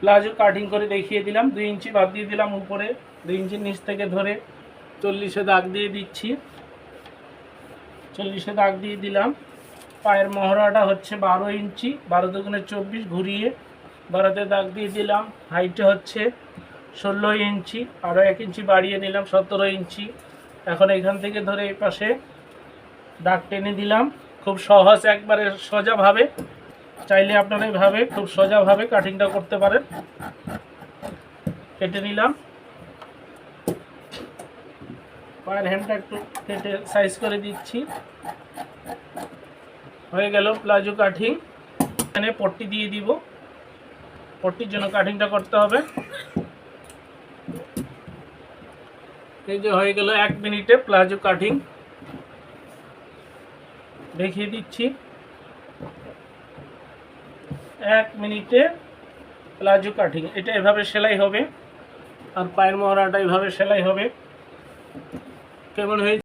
Palazzo cutting করে দেখিয়ে দিলাম। 2 ইঞ্চি বাদ দিয়ে দিলাম উপরে, 2 ইঞ্চির নিচ থেকে ধরে 40-এ দাগ দিয়ে দিচ্ছি। 40-এ দাগ দিয়ে দিলাম। পায়ের মহড়াটা হচ্ছে 12 ইঞ্চি, 12 দুগুণে 24 ঘুরিয়ে 12-তে দাগ দিয়ে দিলাম। হাইটে হচ্ছে 16 ইঞ্চি, আরও 1 ইঞ্চি বাড়িয়ে নিলাম, 17 ইঞ্চি। এখন এখান থেকে ধরে এই পাশে দাগ টেনে দিলাম। খুব সহজ, একবারে সোজাভাবে, চাইলে আপনারা এইভাবে খুব সোজাভাবে কাটিংটা করতে পারেন। কেটে নিলাম। পায়ের হ্যান্ডটা একটু কেটে সাইজ করে দিচ্ছি। হয়ে গেল প্লাজো কাটিং। এখানে পট্টি দিয়ে দিব, পট্টির জন্য কাটিংটা করতে হবে। এই যে হয়ে গেল 1 মিনিটে প্লাজো কাটিং। দেখিয়ে দিচ্ছি 1 মিনিটে প্লাজো কাটিং। এটা এভাবে সেলাই হবে, আর পায়ের মহড়াটা এভাবে সেলাই হবে। কেমন হয়েছে?